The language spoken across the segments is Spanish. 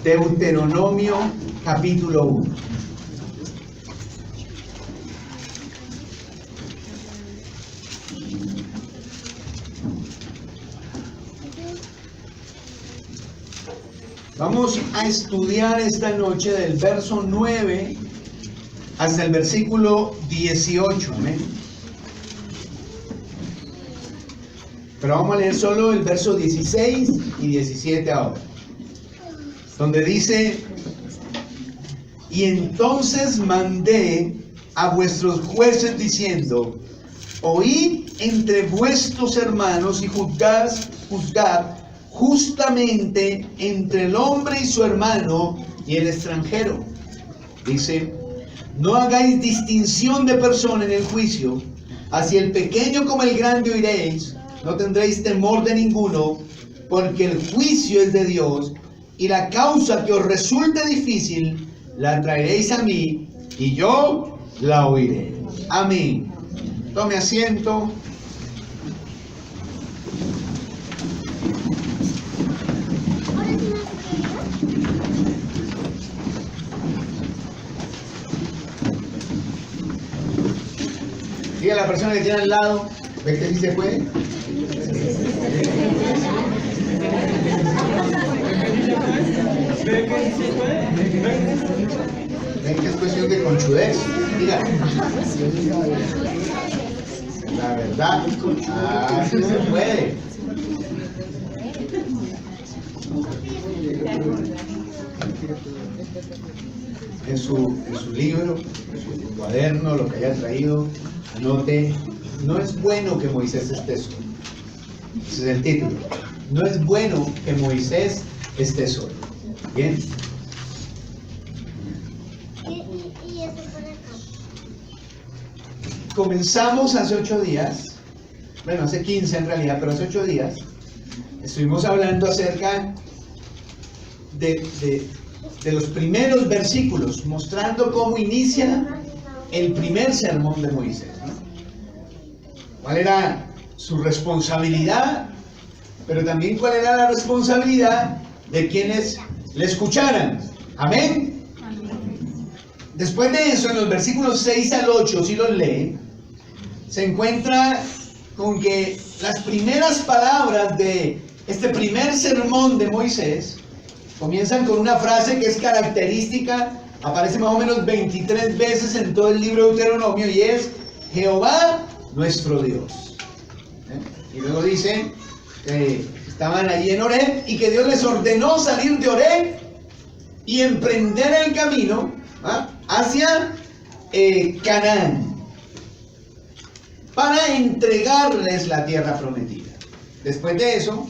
Deuteronomio capítulo 1. Vamos a estudiar esta noche del verso 9 hasta el versículo 18. ¿Amén? Pero vamos a leer solo el verso 16 y 17 ahora, donde dice: y entonces mandé a vuestros jueces diciendo: oíd entre vuestros hermanos y juzgad justamente entre el hombre y su hermano y el extranjero. Dice: no hagáis distinción de persona en el juicio, así el pequeño como el grande oiréis. No tendréis temor de ninguno, porque el juicio es de Dios, y la causa que os resulte difícil la traeréis a mí, y yo la oiré. Amén. Tome asiento. Diga a la persona que tiene al lado: ¿ve que sí se puede? Ven que es cuestión de conchudez. Diga. La verdad, así se puede. En su libro, en su cuaderno, lo que haya traído, anote: no es bueno que Moisés esté solo. Ese es el título. No es bueno que Moisés esté solo. ¿Bien? ¿Y eso por acá? Comenzamos hace 8 días, bueno, hace 15 en realidad, pero hace 8 días, estuvimos hablando acerca de los primeros versículos, mostrando cómo inicia el primer sermón de Moisés, ¿no? ¿Cuál era su responsabilidad? Pero también cuál era la responsabilidad de quienes le escucharan. Amén. Después de eso, en los versículos 6 al 8, si los lee, se encuentra con que las primeras palabras de este primer sermón de Moisés comienzan con una frase que es característica, aparece más o menos 23 veces en todo el libro de Deuteronomio, y es: Jehová nuestro Dios. Y luego dice estaban allí en Horeb y que Dios les ordenó salir de Horeb y emprender el camino hacia Canaán para entregarles la tierra prometida. Después de eso,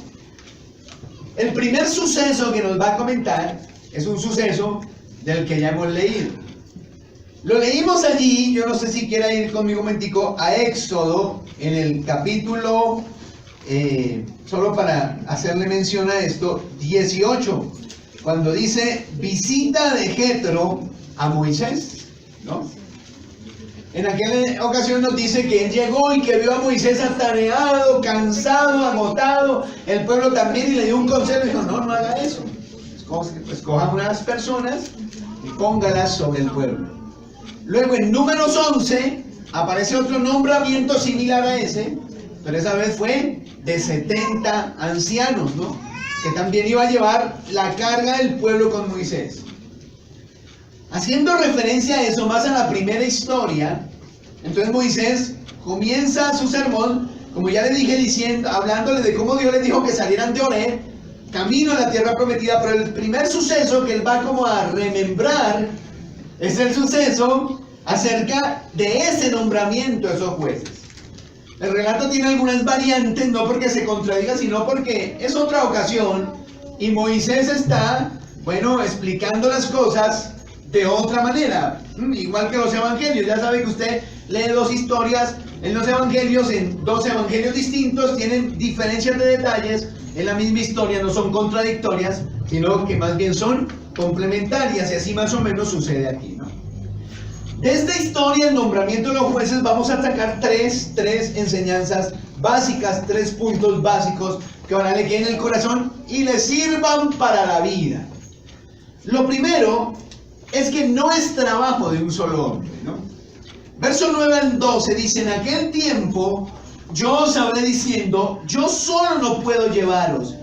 el primer suceso que nos va a comentar es un suceso del que ya hemos leído. Lo leímos allí. Yo no sé si quiera ir conmigo un momentico a Éxodo, en el capítulo, solo para hacerle mención a esto, 18, cuando dice: visita de Jetro a Moisés, ¿no? En aquella ocasión nos dice que él llegó y que vio a Moisés atareado, cansado, agotado, el pueblo también, y le dio un consejo. Dijo: no haga eso. Escoja unas personas y póngalas sobre el pueblo. Luego en Números 11 aparece otro nombramiento similar a ese, pero esa vez fue de 70 ancianos, ¿no? Que también iba a llevar la carga del pueblo con Moisés. Haciendo referencia a eso, más a la primera historia, entonces Moisés comienza su sermón, como ya le dije, hablándole de cómo Dios les dijo que salieran de Horeb, camino a la tierra prometida. Pero el primer suceso que él va como a remembrar es el suceso acerca de ese nombramiento de esos jueces. El relato tiene algunas variantes, no porque se contradiga, sino porque es otra ocasión y Moisés está, explicando las cosas de otra manera. Igual que los evangelios. Ya sabe que usted lee 2 historias en los evangelios, en 2 evangelios distintos, tienen diferencias de detalles en la misma historia, no son contradictorias, sino que más bien son complementarias, y así más o menos sucede aquí, ¿no? De esta historia, el nombramiento de los jueces, vamos a sacar tres enseñanzas básicas, 3 puntos básicos que ahora le queden en el corazón y le sirvan para la vida. Lo primero es que no es trabajo de un solo hombre, ¿no? Verso 9 al 12 dice: en aquel tiempo yo os hablé diciendo, yo solo no puedo llevaros.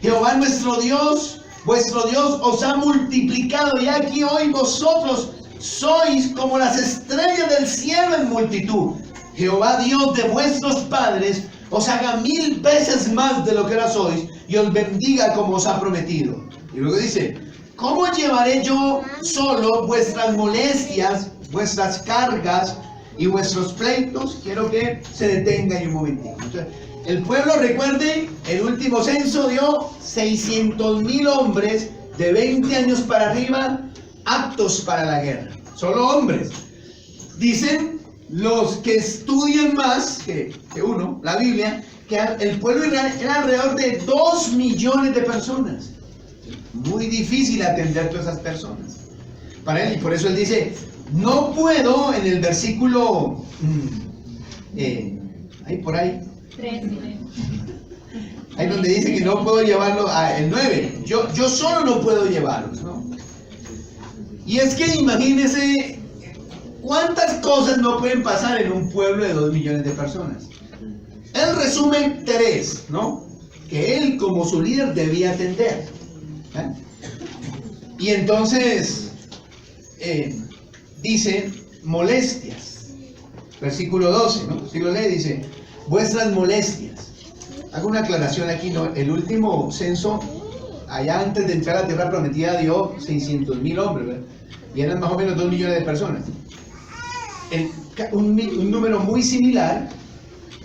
Jehová nuestro Dios, vuestro Dios, os ha multiplicado, y aquí hoy vosotros sois como las estrellas del cielo en multitud. Jehová Dios de vuestros padres os haga 1000 veces más de lo que ahora sois, y os bendiga como os ha prometido. Y luego dice: ¿cómo llevaré yo solo vuestras molestias, vuestras cargas y vuestros pleitos? Quiero que se detenga ahí un momentito. Entonces, el pueblo, recuerde, el último censo dio 600,000 hombres de 20 años para arriba aptos para la guerra. Solo hombres. Dicen los que estudian más que uno, la Biblia, que el pueblo era alrededor de 2 millones de personas. Muy difícil atender a todas esas personas para él, y por eso él dice: no puedo, en el versículo ahí por ahí, 13. ahí donde dice que no puedo llevarlo, el 9, yo solo no puedo llevarlos, ¿no? Y es que imagínense cuántas cosas no pueden pasar en un pueblo de 2 millones de personas. Él resume 3, ¿no?, que él como su líder debía atender. Y entonces dice molestias, versículo 12, ¿no? Si lo lee, dice vuestras molestias. Hago una aclaración aquí, ¿no? El último censo, allá antes de entrar a la tierra prometida, dio 600,000 hombres, ¿verdad? Y eran más o menos 2 millones de personas. Un número muy similar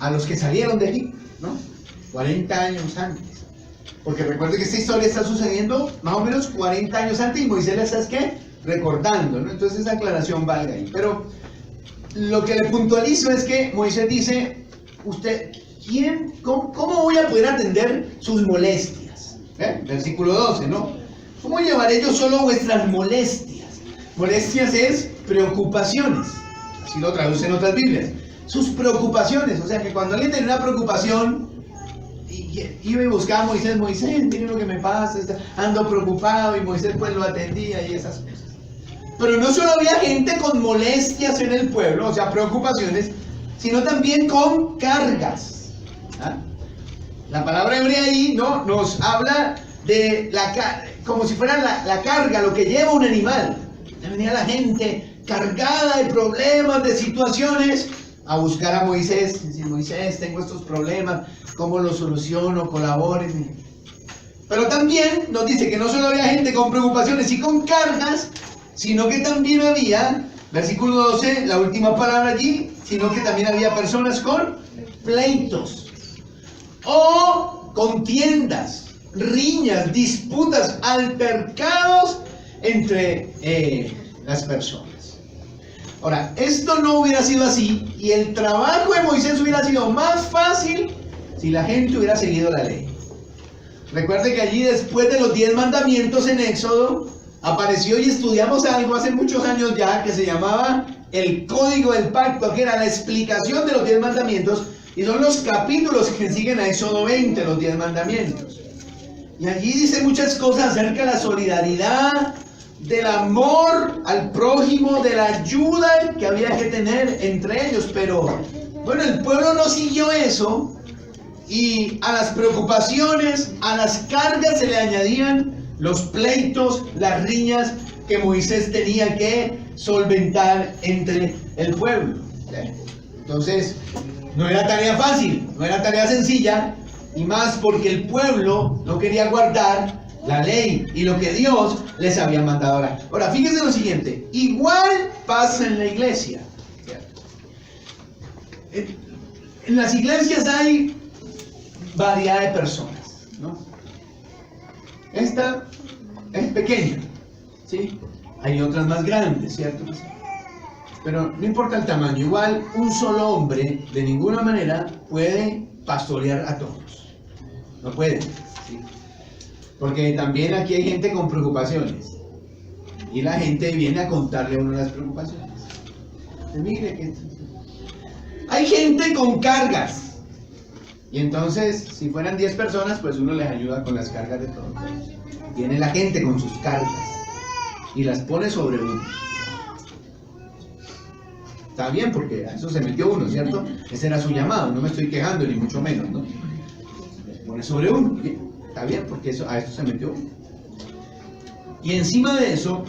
a los que salieron de Egipto, ¿no? 40 años antes. Porque recuerde que esta historia está sucediendo más o menos 40 años antes, y Moisés la está, ¿qué?, recordando, ¿no? Entonces esa aclaración valga ahí. Pero lo que le puntualizo es que Moisés dice: usted, ¿cómo voy a poder atender sus molestias? Versículo 12, ¿no? ¿Cómo llevaré yo solo vuestras molestias? Molestias es preocupaciones, así lo traducen otras Biblias. Sus preocupaciones, o sea que cuando alguien tiene una preocupación, iba y buscaba a Moisés: Moisés, mire lo que me pasa, ando preocupado, y Moisés pues lo atendía y esas cosas. Pero no solo había gente con molestias en el pueblo, o sea, preocupaciones, sino también con cargas. La palabra hebrea ahí, ¿no?, nos habla de como si fuera la carga, lo que lleva un animal. Venía la gente cargada de problemas, de situaciones, a buscar a Moisés, decir: Moisés, tengo estos problemas, ¿cómo los soluciono? Colabórenme. Pero también nos dice que no solo había gente con preocupaciones y con cargas, sino que también había, versículo 12, la última palabra allí, sino que también había personas con pleitos, o contiendas, riñas, disputas, altercados entre las personas. Ahora, esto no hubiera sido así, y el trabajo de Moisés hubiera sido más fácil si la gente hubiera seguido la ley. Recuerde que allí, después de los 10 mandamientos en Éxodo, apareció, y estudiamos algo hace muchos años ya, que se llamaba el Código del Pacto, que era la explicación de los 10 mandamientos, y son los capítulos que siguen a Éxodo 20, los 10 mandamientos. Y allí dice muchas cosas acerca de la solidaridad, del amor al prójimo, de la ayuda que había que tener entre ellos. Pero bueno, el pueblo no siguió eso, y a las preocupaciones, a las cargas se le añadían los pleitos, las riñas que Moisés tenía que solventar entre el pueblo. Entonces, no era tarea fácil, no era tarea sencilla, y más porque el pueblo no quería guardar la ley y lo que Dios les había mandado orar. Ahora, fíjense lo siguiente: igual pasa en la iglesia. En las iglesias hay variedad de personas, ¿no? Esta es pequeña, ¿sí? Hay otras más grandes, ¿cierto? Pero no importa el tamaño, igual un solo hombre de ninguna manera puede pastorear a todos. No puede, ¿sí? Porque también aquí hay gente con preocupaciones, y la gente viene a contarle a uno las preocupaciones. Mire que hay gente con cargas, y entonces si fueran 10 personas, pues uno les ayuda con las cargas de todos. Viene la gente con sus cargas. y las pone sobre uno. Está bien, porque a eso se metió uno, ¿cierto? Ese era su llamado, no me estoy quejando ni mucho menos, ¿no? Las pone sobre uno, ¿sí? Está bien, porque a esto se metió uno. Y encima de eso,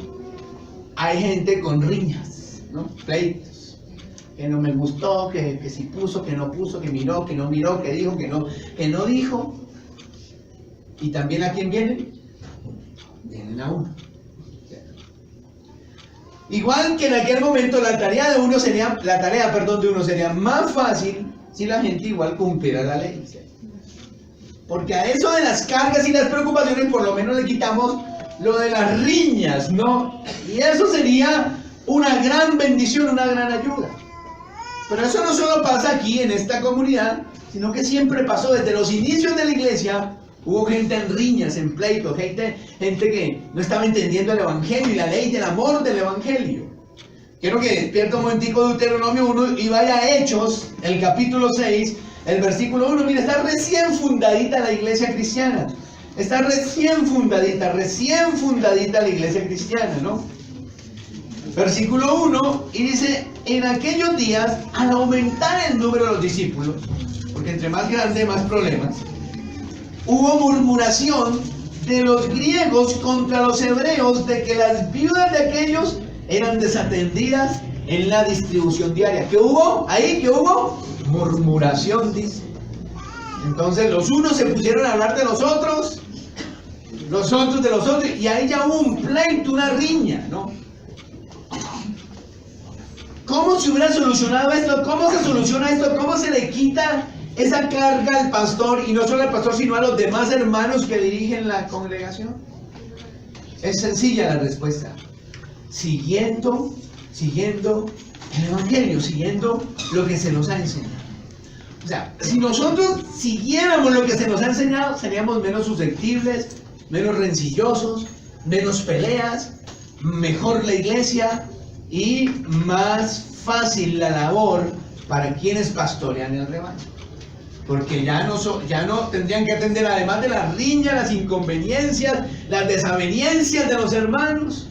hay gente con riñas, ¿no? Pleitos. Que no me gustó, que si puso, que no puso, que miró, que no miró, que dijo, que no dijo. Y también ¿a quién vienen? Vienen a uno. Igual que en aquel momento la tarea de uno sería más fácil si la gente igual cumpliera la ley. Porque a eso de las cargas y las preocupaciones por lo menos le quitamos lo de las riñas, ¿no? Y eso sería una gran bendición, una gran ayuda. Pero eso no solo pasa aquí en esta comunidad, sino que siempre pasó desde los inicios de la iglesia. Hubo gente en riñas, en pleitos, gente que no estaba entendiendo el evangelio y la ley del amor del evangelio. Quiero que despierte un momentico Deuteronomio 1 y vaya a Hechos, el capítulo 6, el versículo 1. Mira, está recién fundadita la iglesia cristiana. Está recién fundadita la iglesia cristiana, ¿no? Versículo 1, y dice: en aquellos días, al aumentar el número de los discípulos, porque entre más grande, más problemas, hubo murmuración de los griegos contra los hebreos de que las viudas de aquellos eran desatendidas en la distribución diaria. ¿Qué hubo? Ahí, ¿qué hubo? Murmuración, dice. Entonces los unos se pusieron a hablar de los otros de los otros, y ahí ya hubo un pleito, una riña, ¿no? ¿Cómo se hubiera solucionado esto? ¿Cómo se soluciona esto? ¿Cómo se le quita esa carga al pastor, y no solo al pastor, sino a los demás hermanos que dirigen la congregación? Es sencilla la respuesta: siguiendo el evangelio, siguiendo lo que se nos ha enseñado. O sea, si nosotros siguiéramos lo que se nos ha enseñado, seríamos menos susceptibles, menos rencillosos, menos peleas, mejor la iglesia y más fácil la labor para quienes pastorean el rebaño. Porque ya no tendrían que atender, además de las riñas, las inconveniencias, las desavenencias de los hermanos,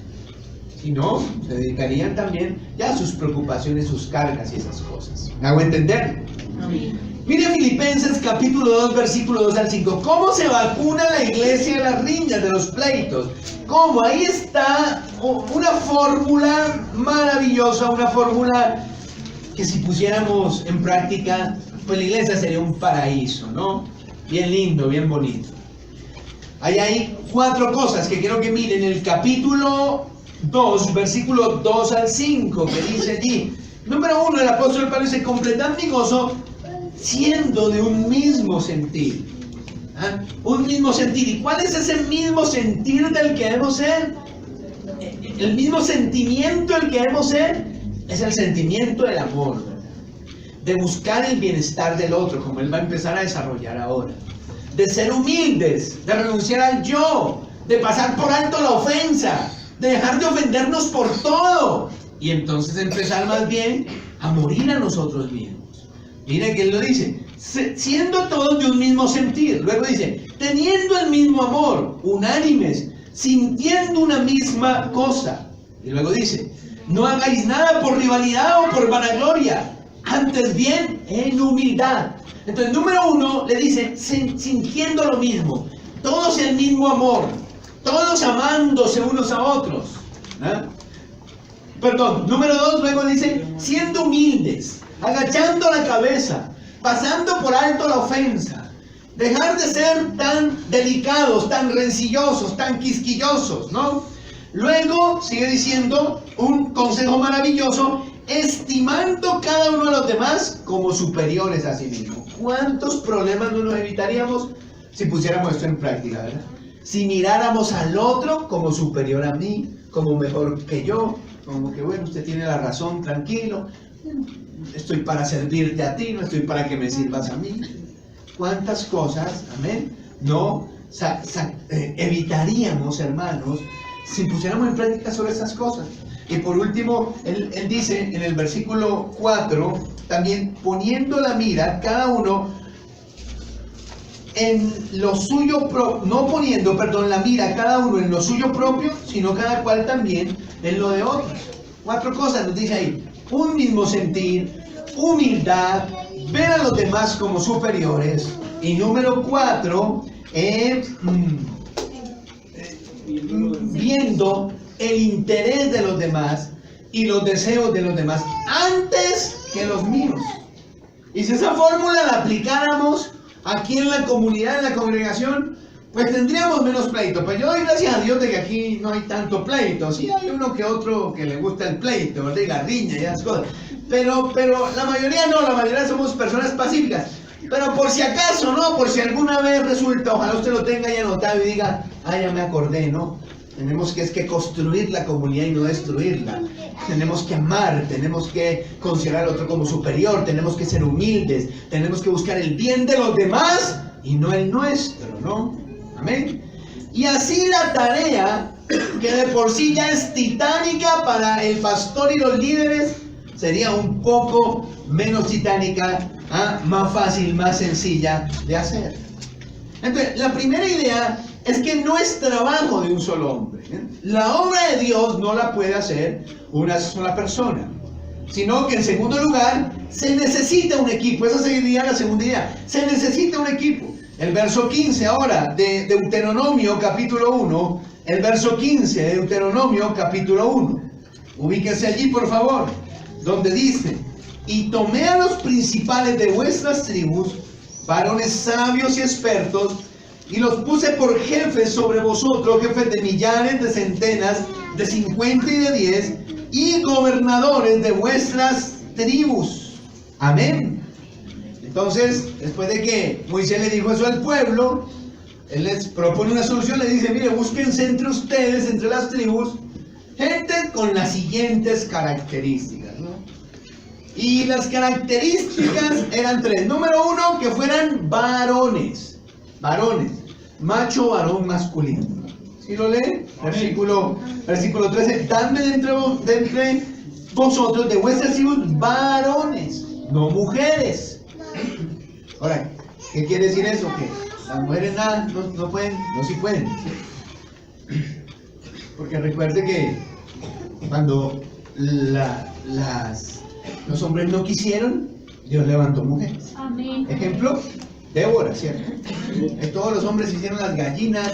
sino se dedicarían también ya a sus preocupaciones, sus cargas y esas cosas. ¿Me hago entender? Amén. Mire Filipenses capítulo 2, versículo 2 al 5. ¿Cómo se vacuna la iglesia de las riñas, de los pleitos? ¿Cómo? Ahí está una fórmula maravillosa, una fórmula que si pusiéramos en práctica, pues la iglesia sería un paraíso, ¿no? Bien lindo, bien bonito. Ahí hay 4 cosas que quiero que miren. El capítulo 2, versículo 2 al 5, que dice allí. Número 1, el apóstol Pablo dice: completad mi gozo siendo de un mismo sentir. ¿Ah? Un mismo sentir. ¿Y cuál es ese mismo sentir del que debemos ser? El mismo sentimiento del que debemos ser es el sentimiento del amor, ¿verdad? De buscar el bienestar del otro, como él va a empezar a desarrollar ahora. De ser humildes, de renunciar al yo, de pasar por alto la ofensa, de dejar de ofendernos por todo, y entonces empezar más bien a morir a nosotros mismos. Mire que él lo dice: siendo todos de un mismo sentir. Luego dice: teniendo el mismo amor, unánimes, sintiendo una misma cosa. Y luego dice: no hagáis nada por rivalidad o por vanagloria, antes bien en humildad. Entonces, número 1 le dice: sintiendo lo mismo, todos el mismo amor, todos amándose unos a otros. ¿Ah? Perdón, número 2 luego dice: siendo humildes, agachando la cabeza, pasando por alto la ofensa, dejar de ser tan delicados, tan rencillosos, tan quisquillosos, ¿no? Luego sigue diciendo un consejo maravilloso: estimando cada uno a los demás como superiores a sí mismo. ¿Cuántos problemas no nos evitaríamos si pusiéramos esto en práctica, verdad? Si miráramos al otro como superior a mí, como mejor que yo, como que bueno, usted tiene la razón, tranquilo, estoy para servirte a ti, no estoy para que me sirvas a mí. ¿Cuántas cosas, amén, no evitaríamos, hermanos, si pusiéramos en práctica sobre esas cosas? Y por último, él dice en el versículo 4, también poniendo la mira cada uno en lo suyo propio, no poniendo, la mira cada uno en lo suyo propio, sino cada cual también en lo de otros. 4 cosas nos dice ahí: un mismo sentir, humildad, ver a los demás como superiores, y número 4, viendo el interés de los demás y los deseos de los demás antes que los míos. Y si esa fórmula la aplicáramos aquí en la comunidad, en la congregación, pues tendríamos menos pleito. Pues yo doy gracias a Dios de que aquí no hay tanto pleito. Sí hay uno que otro que le gusta el pleito, ¿verdad? Y la riña y esas cosas. Pero la mayoría no, la mayoría somos personas pacíficas. Pero por si acaso, ¿no? Por si alguna vez resulta, ojalá usted lo tenga ahí anotado y diga, ya me acordé, ¿no? Tenemos que construir la comunidad y no destruirla. Tenemos que amar, tenemos que considerar al otro como superior, tenemos que ser humildes, tenemos que buscar el bien de los demás y no el nuestro, ¿no? Amén. Y así la tarea, que de por sí ya es titánica para el pastor y los líderes, sería un poco menos titánica, más fácil, más sencilla de hacer. Entonces, la primera idea es que no es trabajo de un solo hombre. La obra de Dios no la puede hacer una sola persona, sino que en segundo lugar se necesita un equipo. Esa sería la segunda idea: se necesita un equipo. El verso 15 ahora de Deuteronomio capítulo 1, el verso 15 de Deuteronomio capítulo 1, ubíquese allí por favor, donde dice: y tomé a los principales de vuestras tribus, varones sabios y expertos, y los puse por jefes sobre vosotros, jefes de millares, de centenas, de 50 y de 10, y gobernadores de vuestras tribus. Amén. Entonces, después de que Moisés le dijo eso al pueblo, él les propone una solución, le dice: mire, búsquense entre ustedes, entre las tribus, gente con las siguientes características, ¿no? Y las características eran 3. Número 1, que fueran varones, macho, varón, masculino. ¿Sí lo lee? Versículo 13: dame de entre vosotros, de vuestras tribus, varones, no mujeres. Ahora, ¿qué quiere decir eso? Que las mujeres nada, no pueden, no sí pueden. Porque recuerde que cuando los hombres no quisieron, Dios levantó mujeres. Amén. Ejemplo, Débora, ¿cierto? Todos los hombres hicieron las gallinas,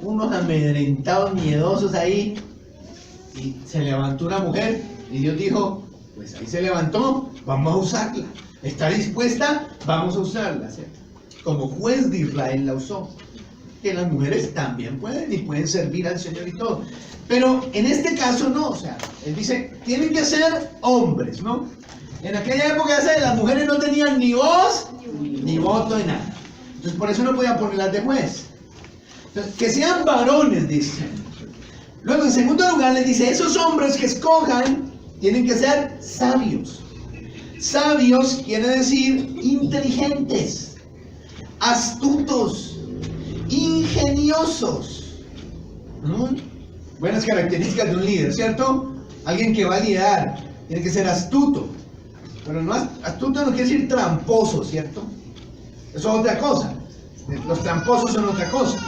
unos amedrentados, miedosos ahí, y se levantó una mujer, y Dios dijo: pues ahí se levantó, vamos a usarla. ¿Está dispuesta? Vamos a usarla, ¿cierto? Como juez de Israel la usó. Que las mujeres también pueden y pueden servir al Señor y todo. Pero en este caso no, o sea, él dice, tienen que ser hombres, ¿no? En aquella época las mujeres no tenían ni voz ni voto en nada. Entonces por eso no podían ponerlas de juez. Entonces, que sean varones, dice. Luego en segundo lugar les dice, esos hombres que escojan tienen que ser sabios. Sabios quiere decir inteligentes, astutos, ingeniosos. Buenas características de un líder, ¿cierto? Alguien que va a liderar tiene que ser astuto. Pero no, astuto no quiere decir tramposo, ¿cierto? Eso es otra cosa. Los tramposos son otra cosa.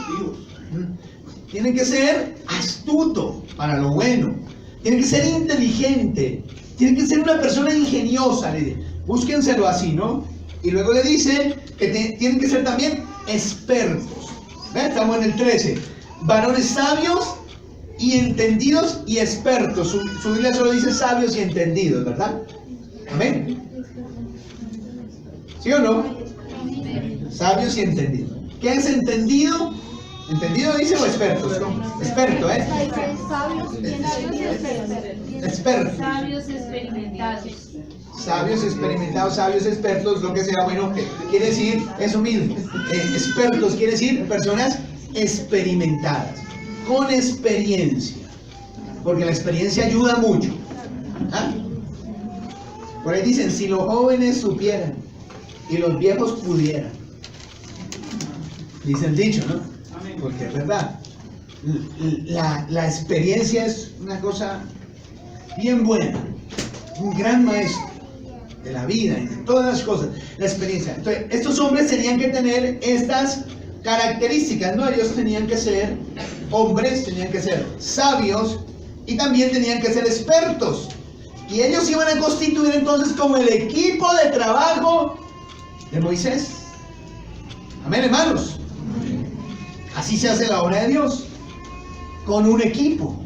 Tiene que ser astuto para lo bueno. Tiene que ser inteligente. Tiene que ser una persona ingeniosa. Búsquenselo así, ¿no? Y luego le dice que tienen que ser también expertos. ¿Ven? Estamos en el 13. Varones sabios y entendidos y expertos. Su Biblia solo dice sabios y entendidos, ¿verdad? Amén. ¿Sí o no? Sabios y entendidos. ¿Qué es entendido? ¿Entendido dice o expertos? ¿No? Experto, ¿eh? Experto. Sabios experimentados. Sabios experimentados, sabios expertos, lo que sea, bueno, quiere decir eso mismo. Expertos quiere decir personas experimentadas, con experiencia, porque la experiencia ayuda mucho. ¿Ah? Por ahí dicen, si los jóvenes supieran y los viejos pudieran. Dice el dicho, ¿no? Porque es verdad. La experiencia es una cosa bien buena, un gran maestro. de la vida y de todas las cosas, la experiencia. Entonces, estos hombres tenían que tener estas características, ¿no? Ellos tenían que ser hombres, tenían que ser sabios y también tenían que ser expertos. Y ellos iban a constituir entonces como el equipo de trabajo de Moisés. Amén, hermanos. Así se hace la obra de Dios, con un equipo.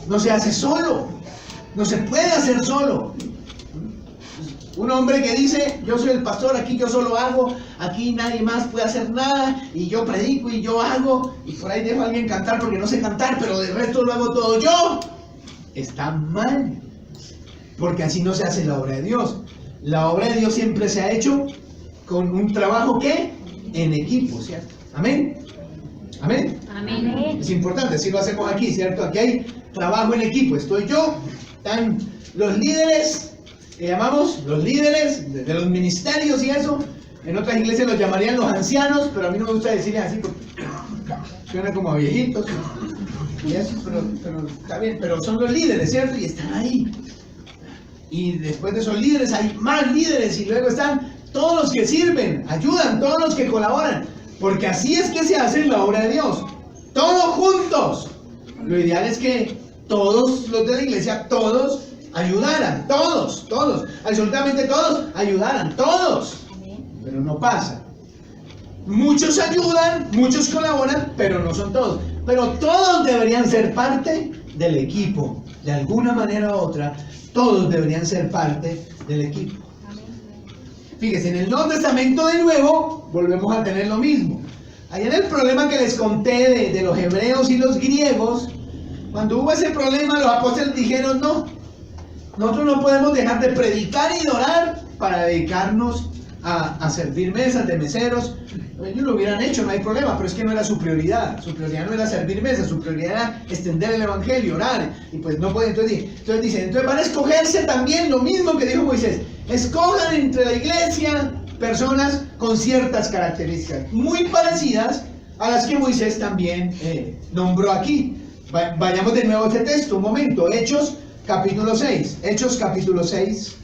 No se hace solo, no se puede hacer solo. Un hombre que dice, yo soy el pastor, aquí yo solo hago, aquí nadie más puede hacer nada, y yo predico y yo hago, y por ahí dejo a alguien cantar porque no sé cantar, pero del resto lo hago todo yo. Está mal, porque así no se hace la obra de Dios. La obra de Dios siempre se ha hecho con un trabajo que en equipo, ¿cierto? Amén. Amén. Amén. Es importante, así lo hacemos aquí, ¿cierto? Aquí hay trabajo en equipo. Estoy yo, están los líderes, que llamamos los líderes de los ministerios y eso. En otras iglesias los llamarían los ancianos, pero a mí no me gusta decirles así porque suena como a viejitos. Y eso, pero está bien, pero son los líderes, ¿cierto? Y están ahí. Y después de esos líderes hay más líderes y luego están todos los que sirven, ayudan, todos los que colaboran. Porque así es que se hace la obra de Dios. Todos juntos. Lo ideal es que todos los de la iglesia, todos ayudaran. Todos, absolutamente todos ayudaran. Todos. Pero no pasa. Muchos ayudan, muchos colaboran, pero no son todos. Pero todos deberían ser parte del equipo. De alguna manera u otra, todos deberían ser parte del equipo. Fíjense, en el Nuevo Testamento de nuevo, volvemos a tener lo mismo. Allá en el problema que les conté de los hebreos y los griegos, cuando hubo ese problema, los apóstoles dijeron, no, nosotros no podemos dejar de predicar y de orar para dedicarnos a servir mesas de meseros. Ellos lo hubieran hecho, no hay problema, pero es que no era su prioridad. Su prioridad no era servir mesas, su prioridad era extender el evangelio, orar. Y pues no pueden, entonces dicen, entonces van a escogerse también lo mismo que dijo Moisés. Escojan entre la iglesia personas con ciertas características muy parecidas a las que Moisés también nombró aquí. Vayamos de nuevo a este texto, un momento. Hechos capítulo 6. Hechos capítulo 6.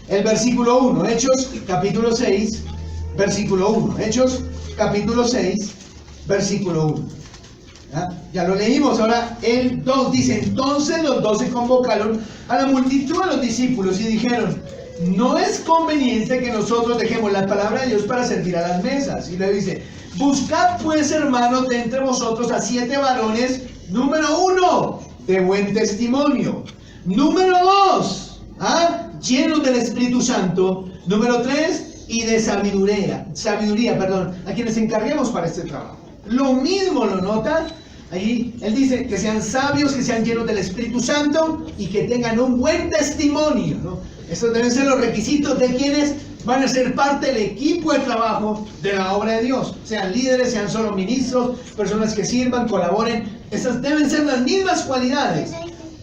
El versículo 1. Hechos capítulo 6. Versículo 1. Hechos capítulo 6. Versículo 1. Ya lo leímos. Ahora el 2 dice, entonces los 12 convocaron a la multitud de los discípulos y dijeron, no es conveniente que nosotros dejemos la palabra de Dios para servir a las mesas. Y le dice, buscad pues, hermanos, de entre vosotros a 7 varones, número 1, de buen testimonio, número 2, llenos del Espíritu Santo, número 3, y de sabiduría, a quienes encarguemos para este trabajo. Lo mismo lo nota. Ahí él dice que sean sabios, que sean llenos del Espíritu Santo y que tengan un buen testimonio, ¿no? Estos deben ser los requisitos de quienes van a ser parte del equipo de trabajo de la obra de Dios. Sean líderes, sean solo ministros, personas que sirvan, colaboren. Esas deben ser las mismas cualidades.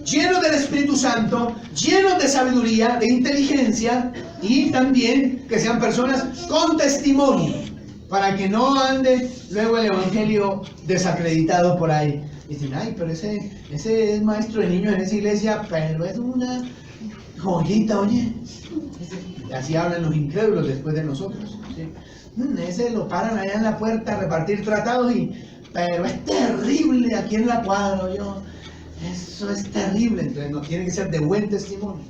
Llenos del Espíritu Santo, llenos de sabiduría, de inteligencia y también que sean personas con testimonio. Para que no ande luego el evangelio desacreditado por ahí. Dicen, ay, pero ese es maestro de niños en esa iglesia, pero es una joyita, oye. Así hablan los incrédulos después de nosotros. ¿Sí? Ese lo paran allá en la puerta a repartir tratados, pero es terrible aquí en la cuadra, yo. Eso es terrible. Entonces no tiene que ser de buen testimonio.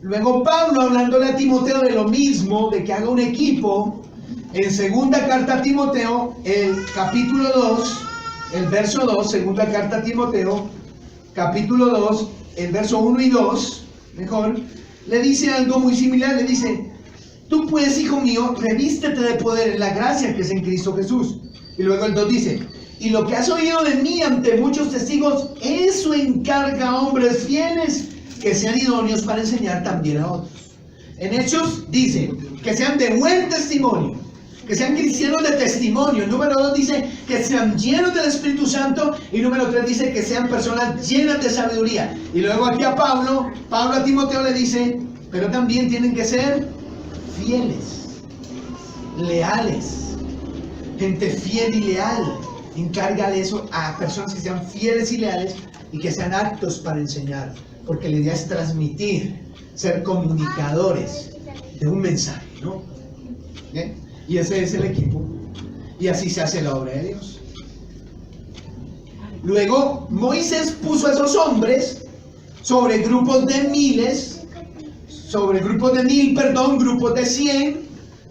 Luego Pablo, hablándole a Timoteo de lo mismo, de que haga un equipo. En segunda carta a Timoteo, el capítulo 2, el verso 2, segunda carta a Timoteo, capítulo 2, el verso 1 y 2, mejor, le dice algo muy similar, le dice, tú pues, hijo mío, revístete de poder en la gracia que es en Cristo Jesús. Y luego el 2 dice, y lo que has oído de mí ante muchos testigos, eso encarga a hombres fieles que sean idóneos para enseñar también a otros. En Hechos dice, que sean de buen testimonio, que sean cristianos de testimonio. El número 2 dice que sean llenos del Espíritu Santo. Y número 3 dice que sean personas llenas de sabiduría. Y luego aquí a Pablo a Timoteo le dice, pero también tienen que ser fieles, leales, gente fiel y leal. Encárgale eso a personas que sean fieles y leales y que sean aptos para enseñar. Porque la idea es transmitir ser comunicadores de un mensaje, ¿no? ¿Bien? Y ese es el equipo. Y así se hace la obra de Dios. Luego Moisés puso a esos hombres sobre grupos de miles, sobre grupos de 1000, grupos de 100,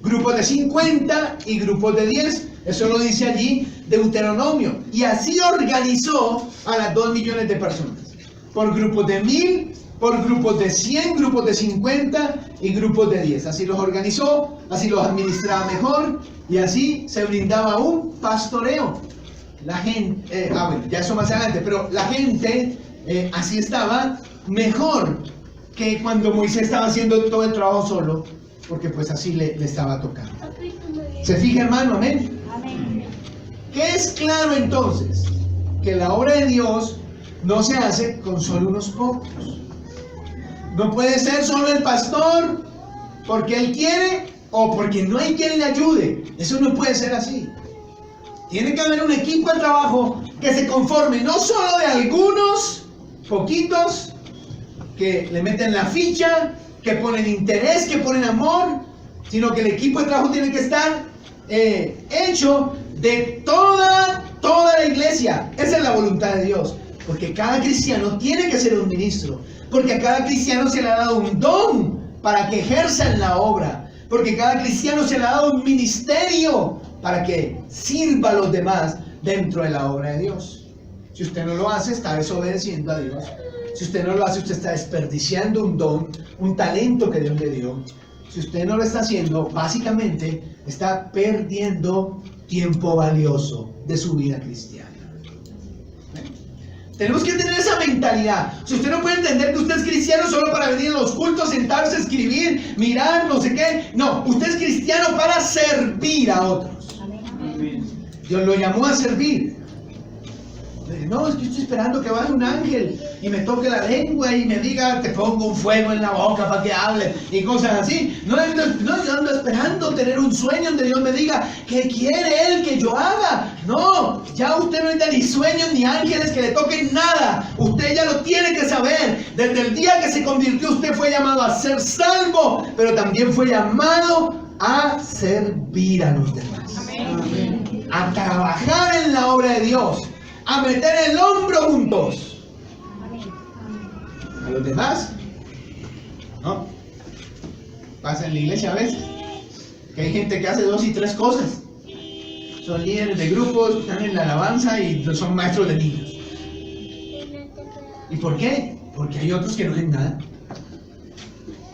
grupos de 50 y grupos de 10. Eso lo dice allí Deuteronomio. Y así organizó a las 2 millones de personas. Por grupos de 1000, por grupos de 100, grupos de 50 y grupos de 10. Así los organizó, así los administraba mejor y así se brindaba un pastoreo. La gente, bueno, ya eso más adelante, pero la gente así estaba mejor que cuando Moisés estaba haciendo todo el trabajo solo, porque pues así le estaba tocando. ¿Se fija, hermano? Amén. ¿Qué es claro entonces? Que la obra de Dios no se hace con solo unos pocos. No puede ser solo el pastor porque él quiere o porque no hay quien le ayude. Eso no puede ser así. Tiene que haber un equipo de trabajo que se conforme no solo de algunos poquitos que le meten la ficha, que ponen interés, que ponen amor, sino que el equipo de trabajo tiene que estar hecho de toda la iglesia. Esa es la voluntad de Dios, porque cada cristiano tiene que ser un ministro, porque a cada cristiano se le ha dado un don para que ejerza en la obra, porque cada cristiano se le ha dado un ministerio para que sirva a los demás dentro de la obra de Dios. Si usted no lo hace, está desobedeciendo a Dios. Si usted no lo hace, usted está desperdiciando un don, un talento que Dios le dio. Si usted no lo está haciendo, básicamente está perdiendo tiempo valioso de su vida cristiana. Tenemos que tener esa mentalidad. Si usted no puede entender que usted es cristiano solo para venir a los cultos, sentarse, escribir, mirar, no sé qué. No, usted es cristiano para servir a otros. Dios lo llamó a servir. No, es que estoy esperando que vaya un ángel y me toque la lengua y me diga, te pongo un fuego en la boca para que hable y cosas así. No, yo ando esperando tener un sueño donde Dios me diga, ¿qué quiere Él que yo haga? No, ya usted no necesita ni sueños ni ángeles que le toquen nada. Usted ya lo tiene que saber. Desde el día que se convirtió, usted fue llamado a ser salvo, pero también fue llamado a servir a los demás. Amén. A trabajar en la obra de Dios. A meter el hombro juntos. A los demás, ¿no? Pasa en la iglesia a veces que hay gente que hace 2 y 3 cosas. Son líderes de grupos, están en la alabanza y son maestros de niños. ¿Y por qué? Porque hay otros que no hacen nada.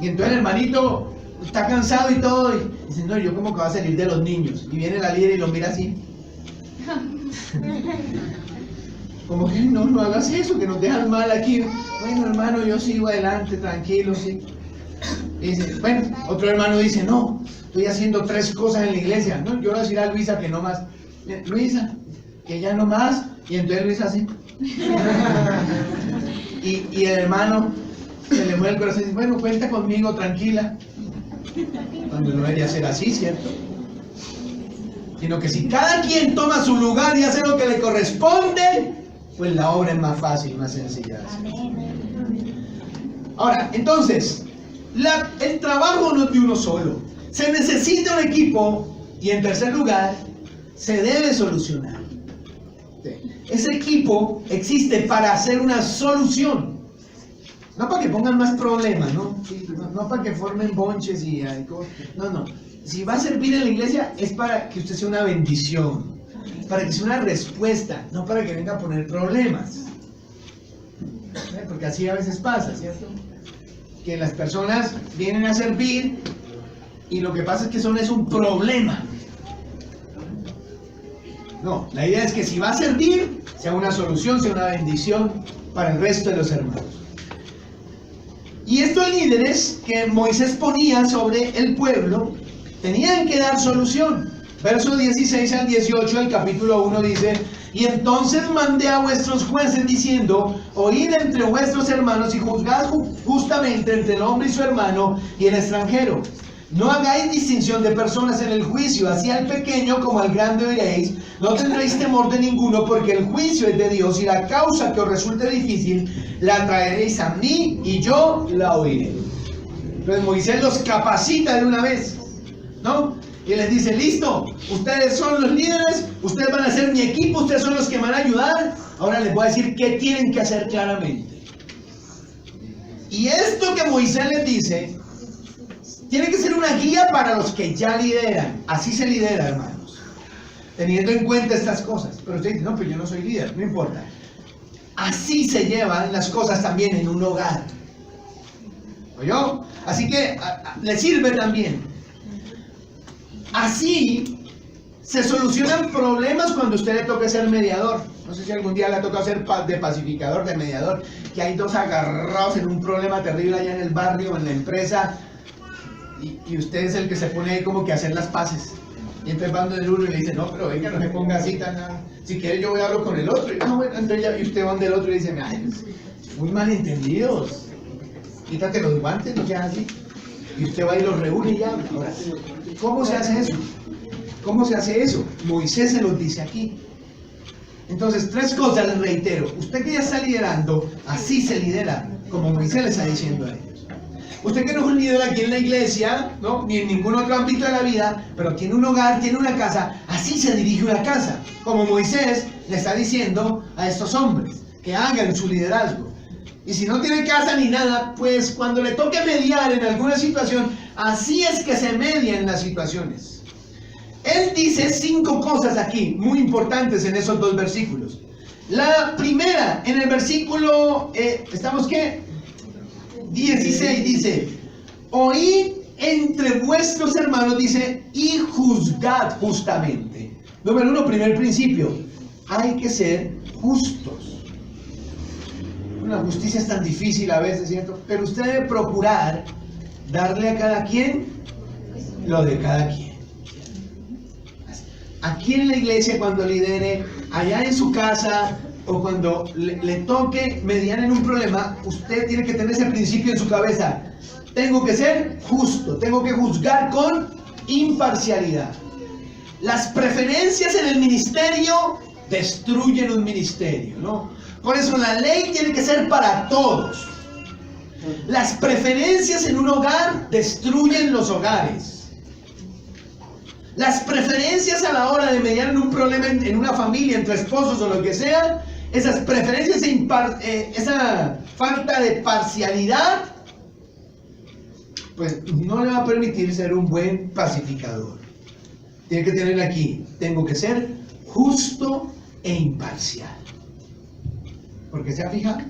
Y entonces el hermanito está cansado y todo y dice, no, yo como que voy a salir de los niños. Y viene la líder y lo mira así. Como que no hagas eso, que nos dejan mal aquí. Bueno, hermano, yo sigo adelante, tranquilo, sí. Y dice, bueno, otro hermano dice, no, estoy haciendo 3 cosas en la iglesia. No, yo voy a decir a Luisa que no más. Luisa, que ya no más. Y entonces Luisa así. y el hermano se le mueve el corazón y dice, bueno, cuenta conmigo, tranquila. Cuando no debería ser así, ¿cierto? Sino que si cada quien toma su lugar y hace lo que le corresponde, pues la obra es más fácil, más sencilla. Ahora, entonces, el trabajo no es de uno solo. Se necesita un equipo y en tercer lugar, se debe solucionar. Ese equipo existe para hacer una solución. No para que pongan más problemas, ¿no? Sí, no para que formen bonches y no. Si va a servir en la iglesia es para que usted sea una bendición. Para que sea una respuesta, no para que venga a poner problemas. Porque así a veces pasa, ¿cierto? Que las personas vienen a servir y lo que pasa es que es un problema. No, la idea es que si va a servir, sea una solución, sea una bendición para el resto de los hermanos. Y estos líderes que Moisés ponía sobre el pueblo tenían que dar solución. Verso 16 al 18 del capítulo 1 dice, y entonces mandé a vuestros jueces diciendo, oíd entre vuestros hermanos y juzgad justamente entre el hombre y su hermano y el extranjero. No hagáis distinción de personas en el juicio, así al pequeño como al grande oiréis. No tendréis temor de ninguno, porque el juicio es de Dios, y la causa que os resulte difícil la traeréis a mí, y yo la oiré. Entonces Moisés los capacita de una vez, ¿no? Y les dice, listo, ustedes son los líderes, ustedes van a ser mi equipo, ustedes son los que me van a ayudar. Ahora les voy a decir qué tienen que hacer claramente. Y esto que Moisés les dice, tiene que ser una guía para los que ya lideran. Así se lidera, hermanos, teniendo en cuenta estas cosas. Pero usted dice, no, pero yo no soy líder, no importa. Así se llevan las cosas también en un hogar. ¿Oyó? Así que le sirve también. Así se solucionan problemas cuando a usted le toca ser mediador. No sé si algún día le ha tocado ser de pacificador, de mediador, que hay dos agarrados en un problema terrible allá en el barrio, en la empresa, y usted es el que se pone ahí como que a hacer las paces. Y entonces va donde el uno y le dice, no, pero venga, no se ponga así tan... Si quiere yo voy a hablar con el otro. Y, no, bueno, entonces ya, y usted va donde el otro y dice, ay, muy malentendidos. Quítate los guantes, no seas así. Y usted va y los reúne y habla. Ahora, ¿cómo se hace eso? ¿Cómo se hace eso? Moisés se los dice aquí. Entonces, tres cosas les reitero. Usted que ya está liderando, así se lidera, como Moisés le está diciendo a ellos. Usted que no es un líder aquí en la iglesia, ¿no? Ni en ningún otro ámbito de la vida, pero tiene un hogar, tiene una casa, así se dirige una casa. Como Moisés le está diciendo a estos hombres que hagan su liderazgo. Y si no tiene casa ni nada, pues cuando le toque mediar en alguna situación, así es que se media en las situaciones. Él dice 5 cosas aquí, muy importantes en esos 2 versículos. La primera, en el versículo, ¿estamos qué? 16 dice, oíd entre vuestros hermanos, dice, y juzgad justamente. Número 1, primer principio, hay que ser justos. La justicia es tan difícil a veces, ¿cierto? Pero usted debe procurar darle a cada quien lo de cada quien. Aquí en la iglesia, cuando lidere, allá en su casa, o cuando le toque mediar en un problema, usted tiene que tener ese principio en su cabeza. Tengo que ser justo, tengo que juzgar con imparcialidad. Las preferencias en el ministerio destruyen un ministerio, ¿no? Por eso la ley tiene que ser para todos. Las preferencias en un hogar destruyen los hogares. Las preferencias a la hora de mediar en un problema en una familia, entre esposos o lo que sea, esas preferencias, esa falta de parcialidad, pues no le va a permitir ser un buen pacificador. Tiene que tener aquí, tengo que ser justo e imparcial. Porque se ha fijado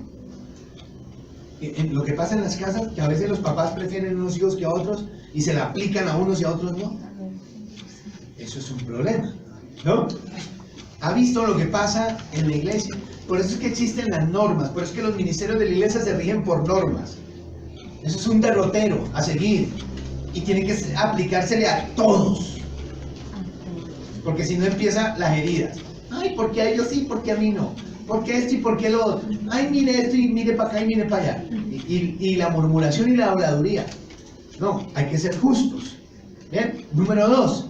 en lo que pasa en las casas, que a veces los papás prefieren unos hijos que a otros y se la aplican a unos y a otros no. Eso es un problema, ¿no? ¿Ha visto lo que pasa en la iglesia? Por eso es que existen las normas, por eso es que los ministerios de la iglesia se rigen por normas. Eso es un derrotero a seguir y tiene que aplicársele a todos, porque si no empiezan las heridas. Ay, porque a ellos sí, porque a mí no. Porque esto y porque lo otro. Ay, mire esto y mire para acá y mire para allá. Y la murmuración y la habladuría. No, hay que ser justos. Bien, número 2.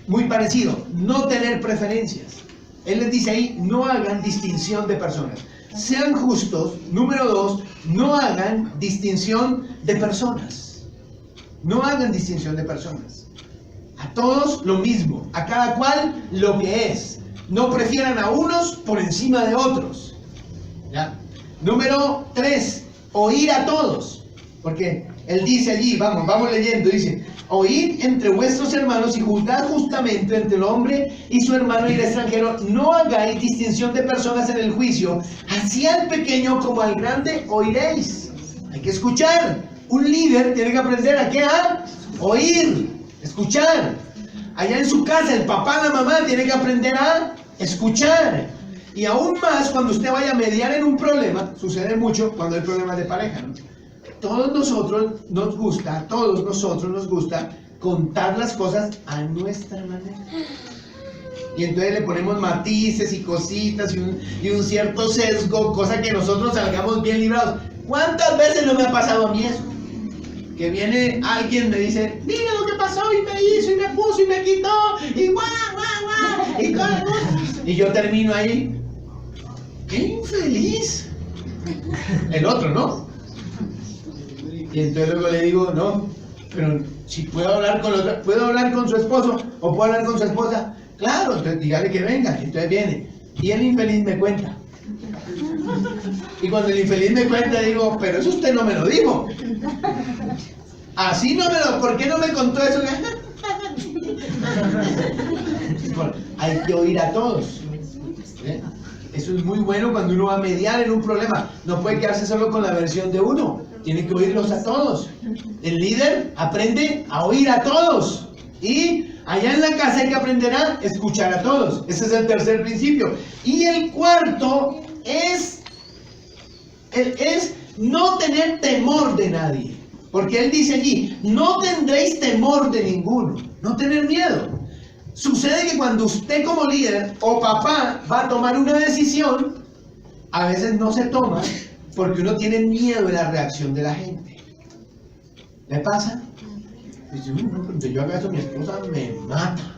Muy parecido, no tener preferencias. Él les dice ahí, no hagan distinción de personas. Sean justos. Número 2, no hagan distinción de personas. No hagan distinción de personas. A todos lo mismo, a cada cual lo que es. No prefieran a unos por encima de otros. ¿Ya? Número 3, oír a todos. Porque él dice allí, vamos leyendo, dice, oíd entre vuestros hermanos y juzgad justamente entre el hombre y su hermano y el extranjero. No hagáis distinción de personas en el juicio. Así al pequeño como al grande oiréis. Hay que escuchar. Un líder tiene que aprender a qué, a oír, escuchar. Allá en su casa, el papá, la mamá tiene que aprender a escuchar. Y aún más cuando usted vaya a mediar en un problema, sucede mucho cuando hay problemas de pareja, ¿no? Todos nosotros nos gusta contar las cosas a nuestra manera. Y entonces le ponemos matices y cositas y un cierto sesgo, cosa que nosotros salgamos bien librados. ¿Cuántas veces no me ha pasado a mí eso? Que viene alguien, me dice, mira lo que pasó y me hizo y me puso y me quitó y guau, guau, guau, y todas las cosas. Y yo termino ahí, ¡qué infeliz! El otro, ¿no? Y entonces luego le digo, no, pero si puedo hablar con ¿puedo hablar con su esposo o puedo hablar con su esposa? Claro, entonces dígale que venga, que entonces viene. Y el infeliz me cuenta. Y cuando el infeliz me cuenta, digo, pero eso usted no me lo dijo. Así no me lo, ¿por qué no me contó eso? Hay que oír a todos. Eso es muy bueno cuando uno va a mediar en un problema. No puede quedarse solo con la versión de uno. Tiene que oírlos a todos. El líder aprende a oír a todos. Y allá en la casa hay que aprender a escuchar a todos. Ese es el tercer principio. Y el cuarto es no tener temor de nadie. Porque él dice allí, no tendréis temor de ninguno. No tener miedo. Sucede que cuando usted como líder o papá va a tomar una decisión, a veces no se toma porque uno tiene miedo de la reacción de la gente. ¿Le pasa? Dice, no, cuando yo haga eso mi esposa me mata.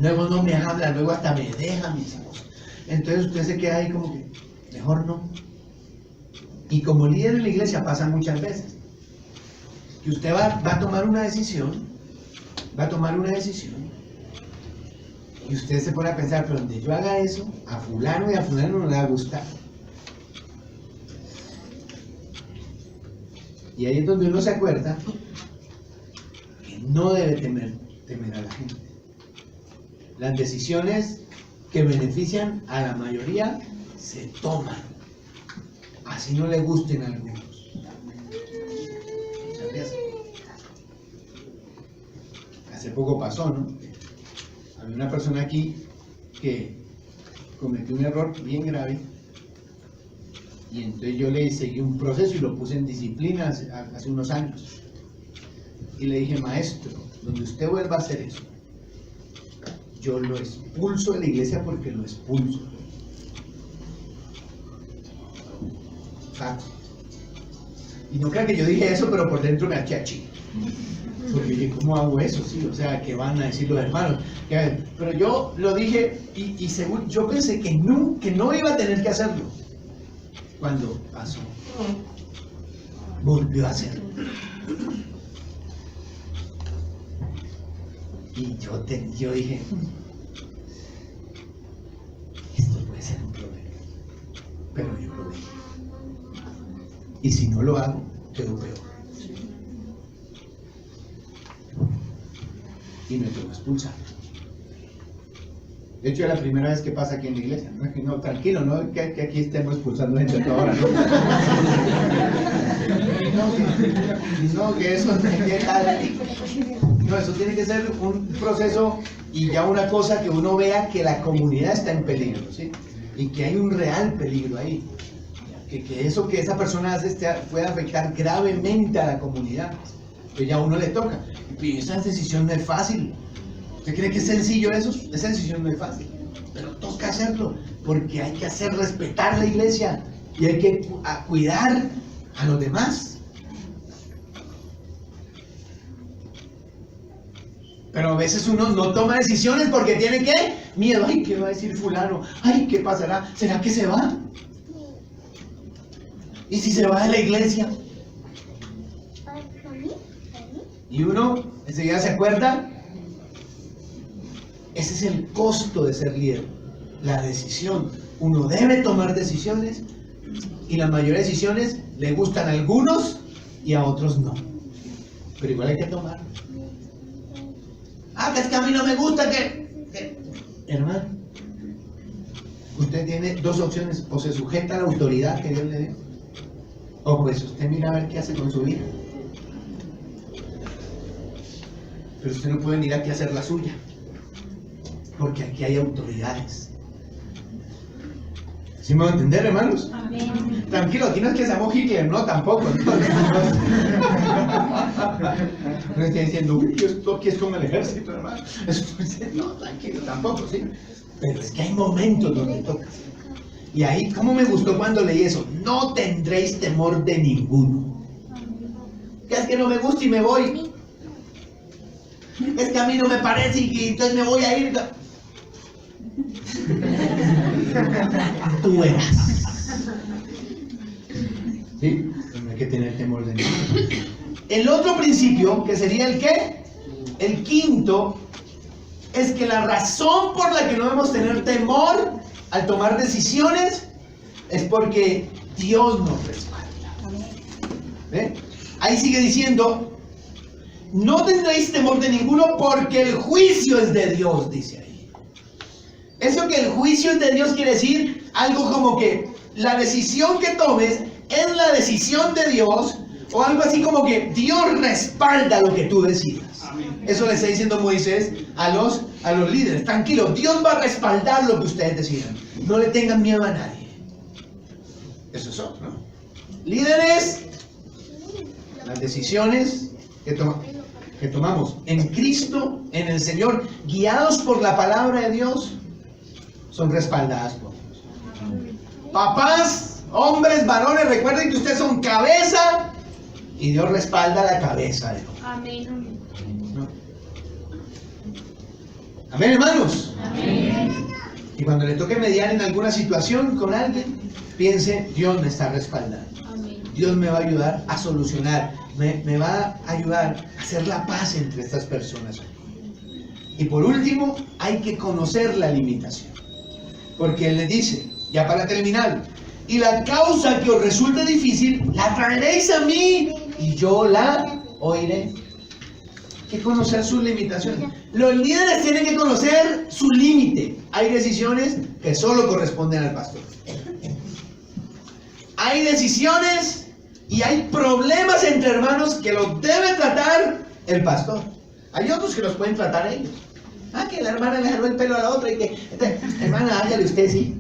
Luego no me habla, luego hasta me deja mi esposa. Entonces usted se queda ahí como que, mejor no. Y como líder en la iglesia pasa muchas veces. Que usted va a tomar una decisión, y usted se pone a pensar, pero donde yo haga eso, a fulano y a fulano no le va a gustar. Y ahí es donde uno se acuerda que no debe temer a la gente. Las decisiones que benefician a la mayoría se toman, así no le gusten a algunos. Hace poco pasó, ¿no? Había una persona aquí que cometió un error bien grave y entonces yo le seguí un proceso y lo puse en disciplina hace unos años y le dije, maestro, donde usted vuelva a hacer eso, yo lo expulso de la iglesia porque lo expulso. Y no crean que yo dije eso, pero por dentro me achaché. Porque dije, ¿cómo hago eso? Sí, o sea, ¿qué van a decir los hermanos? Pero yo lo dije y según yo pensé que no iba a tener que hacerlo. Cuando pasó, volvió a hacerlo. Y yo dije, esto puede ser un problema. Pero yo lo dije. Y si no lo hago, quedo peor. Y me tocó expulsar. De hecho, es la primera vez que pasa aquí en la iglesia. No, tranquilo, no que aquí estemos expulsando gente a toda hora. No, que eso no, eso tiene que ser un proceso y ya una cosa que uno vea que la comunidad está en peligro, ¿sí? Y que hay un real peligro ahí. Que eso que esa persona hace puede afectar gravemente a la comunidad. Que ya a uno le toca. Y esa decisión no es fácil. ¿Usted cree que es sencillo eso? Esa decisión no es fácil. Pero toca hacerlo. Porque hay que hacer respetar la iglesia. Y hay que cuidar a los demás. Pero a veces uno no toma decisiones porque tiene que miedo. Ay, ¿qué va a decir fulano? Ay, ¿qué pasará? ¿Será que se va? ¿Y si se va de la iglesia? Y uno enseguida se acuerda, ese es el costo de ser líder, la decisión. Uno debe tomar decisiones y la mayoría de decisiones le gustan a algunos y a otros no. Pero igual hay que tomar. Que es que a mí no me gusta que... Hermano, usted tiene dos opciones, o se sujeta a la autoridad que Dios le dio, o pues usted mira a ver qué hace con su vida. Pero usted no puede venir aquí a hacer la suya, porque aquí hay autoridades. ¿Sí me va a entender, hermanos? Amén. Tranquilo, aquí no es que seamos Hitler, no, tampoco. No estoy diciendo, uy, esto aquí es como el ejército, hermano. No, tranquilo, tampoco, ¿sí? Pero es que hay momentos donde toca. Y ahí, ¿cómo me gustó cuando leí eso? No tendréis temor de ninguno. ¿Qué es que no me gusta y me voy? Es que a mí no me parece y entonces me voy a ir. Tú verás. ¿Sí? que tener temor de Dios. El otro principio, que sería el ¿qué? El quinto, es que la razón por la que no debemos tener temor al tomar decisiones es porque Dios nos respalda. ¿Ve? Ahí sigue diciendo, no tendréis temor de ninguno porque el juicio es de Dios, dice ahí. Eso que el juicio es de Dios quiere decir algo como que la decisión que tomes es la decisión de Dios, o algo así como que Dios respalda lo que tú decidas. Eso le está diciendo Moisés a los líderes. Tranquilo, Dios va a respaldar lo que ustedes decidan. No le tengan miedo a nadie. Eso es otro, ¿no? Líderes, las decisiones que tomamos en Cristo, en el Señor, guiados por la palabra de Dios, son respaldadas por Dios. Papás, hombres, varones, recuerden que ustedes son cabeza y Dios respalda la cabeza de los. Amén. ¿No? Amén, hermanos. Amén. Y cuando le toque mediar en alguna situación con alguien, piense, Dios me está respaldando. Amén. Dios me va a ayudar a solucionar, me va a ayudar a hacer la paz entre estas personas. Y por último, hay que conocer la limitación. Porque Él le dice, ya para terminar, y la causa que os resulte difícil, la traeréis a mí y yo la oiré. Hay que conocer sus limitaciones. Los líderes tienen que conocer su límite. Hay decisiones que solo corresponden al pastor. Hay decisiones y hay problemas entre hermanos que los debe tratar el pastor. Hay otros que los pueden tratar ellos. Ah, que la hermana le jaló el pelo a la otra y que, hermana, hágale usted, sí.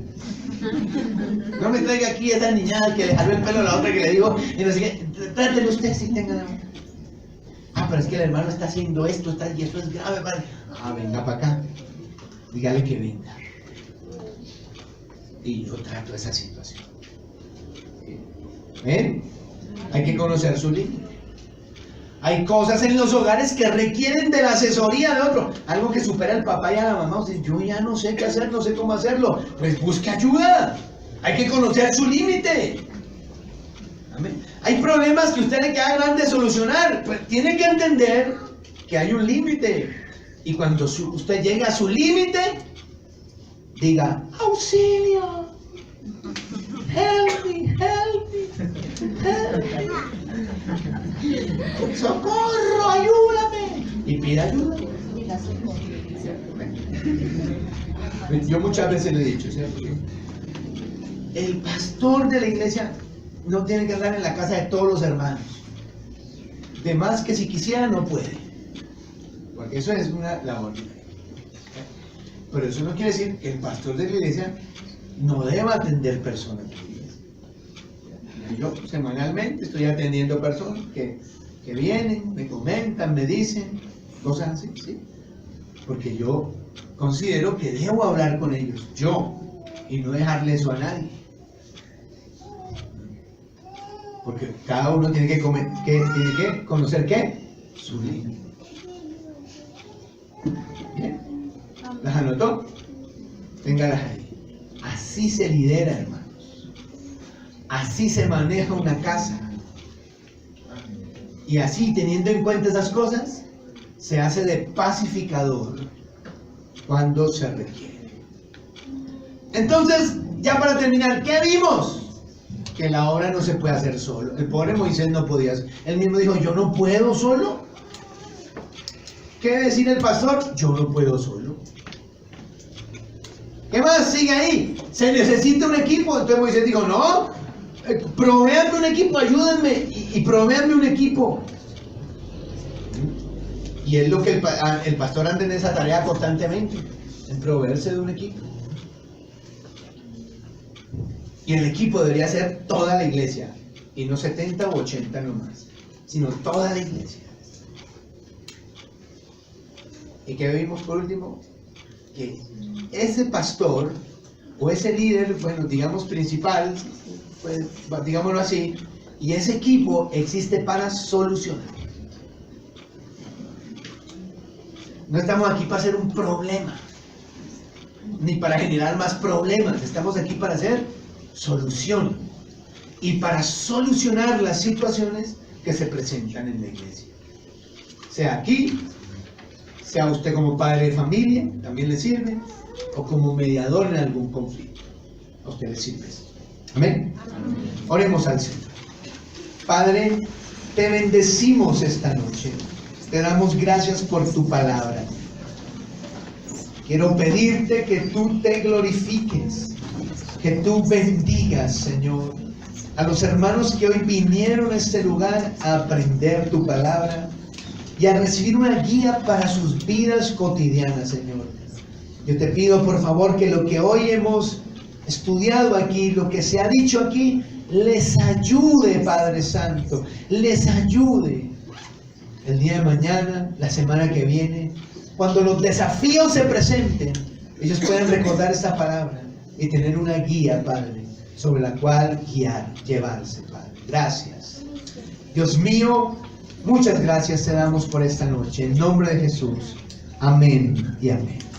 No me traiga aquí esa niñada que le jaló el pelo a la otra que le digo, y no sé qué, trátele usted, sí, tenga. Ah, pero es que el hermano está haciendo esto, y esto es grave, padre. Ah, venga para acá. Dígale que venga. Y yo trato esa situación. ¿Ven? Hay que conocer su límite. Hay cosas en los hogares que requieren de la asesoría de otro. Algo que supera al papá y a la mamá. O sea, yo ya no sé qué hacer, no sé cómo hacerlo. Pues busque ayuda. Hay que conocer su límite. Amén. Hay problemas que usted le queda grande solucionar. Pues tiene que entender que hay un límite. Y cuando usted llega a su límite, diga, auxilio. Help me, help me, help me. Socorro, ayúdame. Y pida ayuda. Yo muchas veces le he dicho, ¿cierto? El pastor de la iglesia no tiene que andar en la casa de todos los hermanos. De más que si quisiera no puede. Porque eso es una labor. Pero eso no quiere decir que el pastor de la iglesia no deba atender personas. Yo semanalmente estoy atendiendo personas que vienen, me comentan, me dicen cosas así, ¿sí? Porque yo considero que debo hablar con ellos, yo, y no dejarle eso a nadie. Porque cada uno tiene que conocer ¿qué? Su límite. Bien, ¿las anotó? Téngalas ahí. Así se lidera, hermanos. Así se maneja una casa. Y así, teniendo en cuenta esas cosas, se hace de pacificador cuando se requiere. Entonces, ya para terminar, ¿qué vimos? Que la obra no se puede hacer solo. El pobre Moisés no podía. Él mismo dijo, yo no puedo solo. ¿Qué decir el pastor? Yo no puedo solo. ¿Qué más sigue ahí? Se necesita un equipo. Entonces Moisés dijo, no, provéanme un equipo, ayúdenme y provéanme un equipo. Y es lo que el pastor anda en esa tarea constantemente, en proveerse de un equipo. Y el equipo debería ser toda la iglesia, y no 70 o 80 nomás, sino toda la iglesia. ¿Y qué vimos por último? Que ese pastor o ese líder, bueno, digamos principal, pues digámoslo así, y ese equipo existe para solucionar. No estamos aquí para hacer un problema, ni para generar más problemas, estamos aquí para hacer solución. y para solucionar las situaciones que se presentan en la iglesia. Sea aquí, sea usted como padre de familia, también le sirve, o como mediador en algún conflicto. A usted le sirve eso. Amén. Oremos al Señor. Padre, te bendecimos esta noche. Te damos gracias por tu palabra. Quiero pedirte que tú te glorifiques, que tú bendigas, Señor, a los hermanos que hoy vinieron a este lugar a aprender tu palabra y a recibir una guía para sus vidas cotidianas, Señor. Yo te pido, por favor, que lo que hoy hemos estudiado aquí, lo que se ha dicho aquí, les ayude, Padre Santo, les ayude el día de mañana, la semana que viene, cuando los desafíos se presenten, ellos puedan recordar esta palabra y tener una guía, Padre, sobre la cual guiar, llevarse, Padre. Gracias. Dios mío, muchas gracias te damos por esta noche. En nombre de Jesús. Amén y amén.